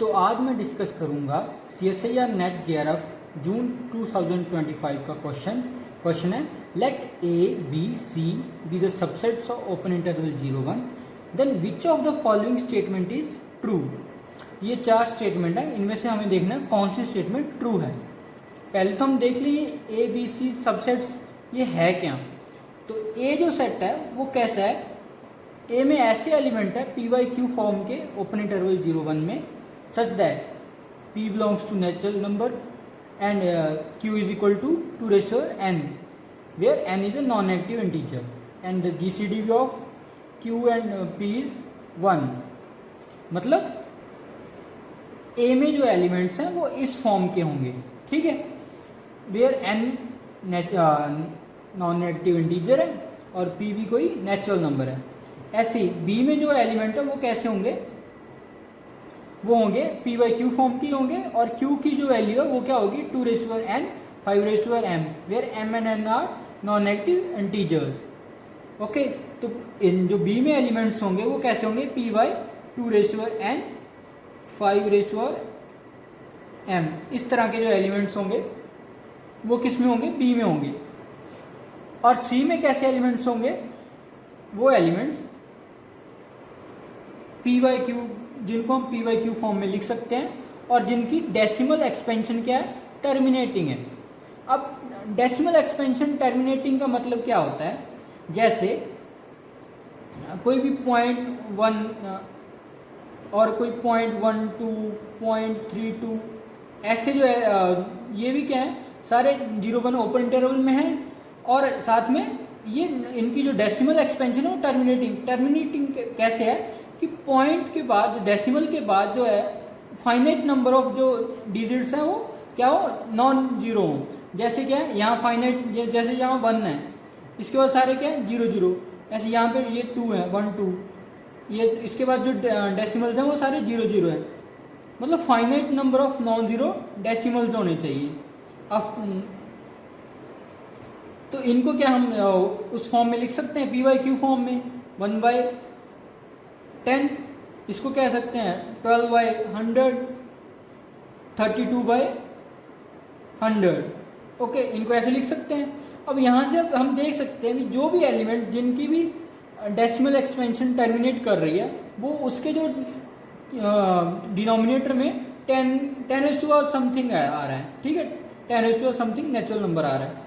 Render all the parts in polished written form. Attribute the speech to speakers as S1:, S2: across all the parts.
S1: तो आज मैं डिस्कस करूंगा CSIR नेट JRF जून 2025 का क्वेश्चन है let A B C be the subsets of open interval 0 1 then which of the following statement is true. ये चार स्टेटमेंट है, इनमें से हमें देखना है कौन सी स्टेटमेंट ट्रू है। पहले तो हम देख लिए A B C सबसेट्स ये है क्या। तो A जो सेट है वो कैसा है, A में ऐसे एलिमेंट है P बाई क्यू फॉर्म के ओपन इंटरवल 0 1 में such that P belongs to natural number and Q is equal to 2 raised to n where n is a non-negative integer and the GCD of Q and P is 1। मतलब A में जो elements हैं वो इस form के होंगे, ठीक है, where n non negative integer है और P भी कोई नेचुरल नंबर है। ऐसे ही B में जो एलिमेंट है वो कैसे होंगे, वो होंगे P बाई क्यू फॉर्म की होंगे और Q की जो वैल्यू है वो क्या होगी 2 raise to power n 5 raise to power m where m and n are non negative integers. Okay, तो इन जो B में एलिमेंट्स होंगे वो कैसे होंगे P by 2 raise to power n 5 raise to power m। इस तरह के जो एलिमेंट्स होंगे वो किस में होंगे, B में होंगे। और C में कैसे एलिमेंट्स होंगे, वो एलिमेंट्स P बाई क्यू जिनको हम P बाई क्यू फॉर्म में लिख सकते हैं और जिनकी डेसिमल एक्सपेंशन क्या है, टर्मिनेटिंग है। अब डेसिमल एक्सपेंशन टर्मिनेटिंग का मतलब क्या होता है, जैसे कोई भी 0.1 और कोई 0.12 0.32 ऐसे जो है ये भी क्या है, सारे 0 1 ओपन इंटरवल में हैं और साथ में ये इनकी जो डेसिमल एक्सपेंशन है वो टर्मिनेटिंग कैसे है कि पॉइंट के बाद डेसिमल के बाद जो है फाइनाइट नंबर ऑफ जो डिजिट्स हैं वो क्या हो, नॉन जीरो हो। जैसे क्या है यहाँ फाइनाइट, जैसे यहाँ 1 है, इसके बाद सारे क्या है 0 0, ऐसे यहाँ पे ये 2 है 1 2, ये इसके बाद जो डेसिमल्स हैं वो सारे 0 0 है। मतलब finite number of non zero decimals होने चाहिए। अब तो इनको क्या हम उस फॉर्म में लिख सकते हैं P बाई क्यू फॉर्म में 1 बाई 10, इसको कह सकते हैं 12 बाई 100 32 बाई 100। ओके, इनको ऐसे लिख सकते हैं। अब यहाँ से अब हम देख सकते हैं कि जो भी एलिमेंट जिनकी भी डेसिमल एक्सपेंशन टर्मिनेट कर रही है वो उसके जो डिनोमिनेटर में 10 टू समथिंग आ रहा है, ठीक है, 10 टू समथिंग नेचुरल नंबर आ रहा है।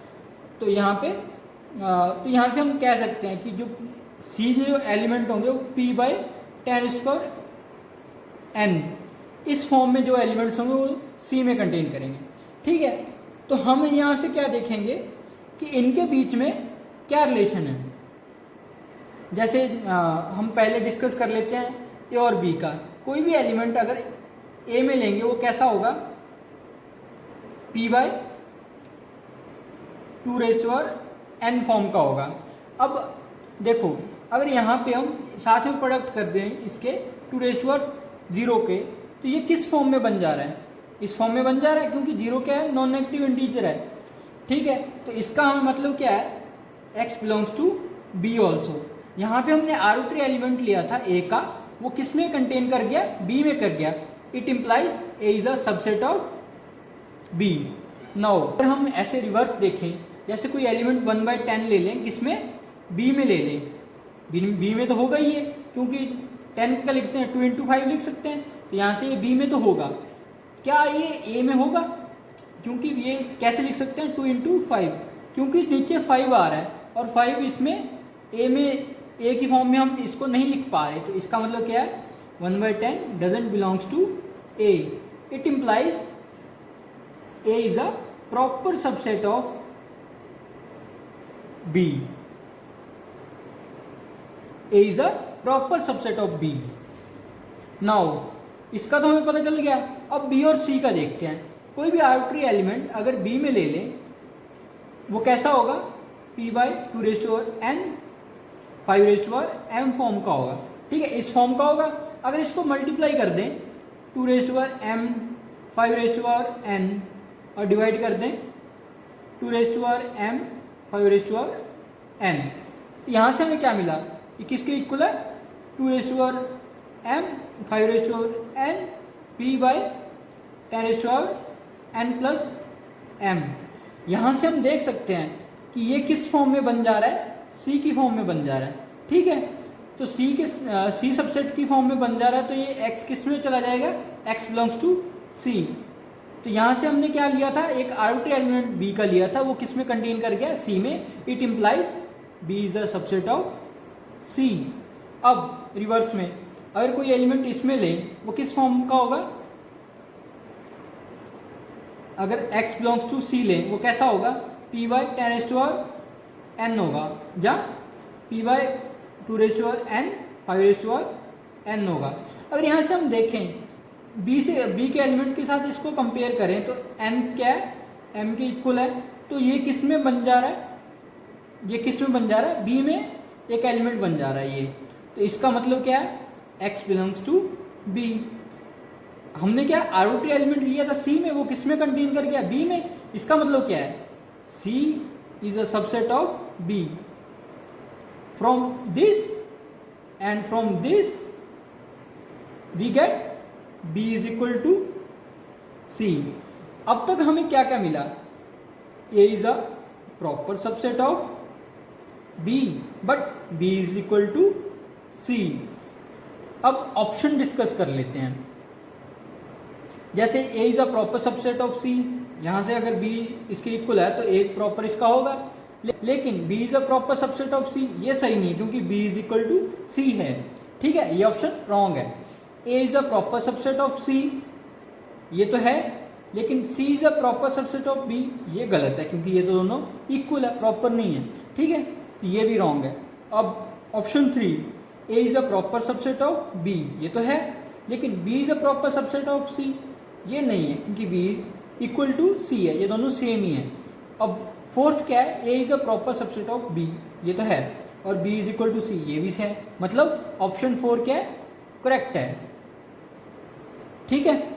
S1: तो यहाँ पे तो यहाँ से हम कह सकते हैं कि जो C जो एलिमेंट होंगे वो P बाई 10 स्क्वायर n इस फॉर्म में जो एलिमेंट्स होंगे वो C में कंटेन करेंगे, ठीक है। तो हम यहाँ से क्या देखेंगे कि इनके बीच में क्या रिलेशन है। जैसे हम पहले डिस्कस कर लेते हैं A और B का। कोई भी एलिमेंट अगर A में लेंगे वो कैसा होगा, P by 2 raise to power n form का होगा। अब देखो अगर यहाँ पे हम साथ में प्रोडक्ट कर दें इसके 2 रेज़ टू पावर 0 के, तो ये किस फॉर्म में बन जा रहा है, इस फॉर्म में बन जा रहा है क्योंकि 0 क्या है, नॉन नेगेटिव इंटीजर है, ठीक है। तो इसका हमें मतलब क्या है, x belongs to B also. यहाँ पे हमने आर्बिट्री एलिमेंट लिया था A का, वो किस में कंटेन कर गया, B में कर गया। It implies A is a subset of B। Now अगर हम ऐसे रिवर्स देखें, जैसे कोई एलिमेंट 1 बाई 10 ले लें, किसमें, B में ले लें, B में तो होगा ही है क्योंकि 10 का लिखते हैं 2 इंटू 5 लिख सकते हैं, तो यहाँ से ये B में तो होगा। क्या ये A में होगा, क्योंकि ये कैसे लिख सकते हैं 2 इंटू 5, क्योंकि नीचे 5 आ रहा है और 5 इसमें A की फॉर्म में हम इसको नहीं लिख पा रहे, तो इसका मतलब क्या है 1 by 10 doesn't belongs to A। It implies A is a proper subset of B। A is a proper subset of B। Now इसका तो हमें पता चल गया। अब B और C का देखते हैं। कोई भी आर्बिट्री एलिमेंट अगर B में ले लें वो कैसा होगा, P by 2 raise to power n 5 raise to power m form का होगा, ठीक है, इस फॉर्म का होगा। अगर इसको मल्टीप्लाई कर दें 2 raise to power m 5 raise to power n और डिवाइड कर दें 2 raise to power m 5 raise to power n, यहाँ से हमें क्या मिला, ये किसके इक्वल है 2 raise to power m 5 raise to power n p by 10n+m। यहाँ से हम देख सकते हैं कि ये किस फॉर्म में बन जा रहा है, c की फॉर्म में बन जा रहा है। ठीक है, तो c सबसेट की फॉर्म में बन जा रहा है, तो ये x किस में चला जाएगा, x बिलोंग्स टू c। तो यहाँ से हमने क्या लिया था, एक आर्बिट्री एलिमेंट b का लिया था, वो किस में कंटेन कर गया, c में। It implies b is a subset of c। अब रिवर्स में अगर कोई एलिमेंट इसमें लें, वो किस फॉर्म का होगा, अगर x बिलोंग्स टू c लें, वो कैसा होगा, p बाय 10n होगा, जहाँ p बाय 2n 5n होगा। अगर यहाँ से हम देखें b के एलिमेंट के साथ इसको कंपेयर करें तो n क्या है, m के इक्वल है, तो ये किस में बन जा रहा है, ये किस में बन जा रहा है, b में एक एलिमेंट बन जा रहा है ये। तो इसका मतलब क्या है, x बिलोंग्स टू b। हमने क्या आर्बिट्री एलिमेंट लिया था c में, वो किस में कंटेन कर गया, b में। इसका मतलब क्या है, c is a subset of b। From this and from this we get b is equal to c। अब तक हमें क्या क्या मिला, a is a proper subset of b but b is equal to c। अब option discuss कर लेते हैं। जैसे a is a proper subset of c, यहां से अगर b इसके इक्वल है तो a प्रॉपर इसका होगा, लेकिन b is a proper subset of c, ये सही नहीं क्योंकि b is equal to c है। ठीक है, ये ऑप्शन रॉन्ग है। a is a proper subset of c, ये तो है, लेकिन c is a proper subset of b, ये गलत है क्योंकि ये तो दोनों इक्वल है, प्रॉपर नहीं है। ठीक है, तो ये भी रॉन्ग है। अब option 3, a is a proper subset of b, ये तो है, लेकिन b is a proper subset of c, ये नहीं है क्योंकि b is equal to c है, ये दोनों सेम ही है। अब फोर्थ क्या है, a is a proper subset of b, ये तो है, और b is equal to c, ये भी है। मतलब ऑप्शन 4 क्या है, करेक्ट है। ठीक है।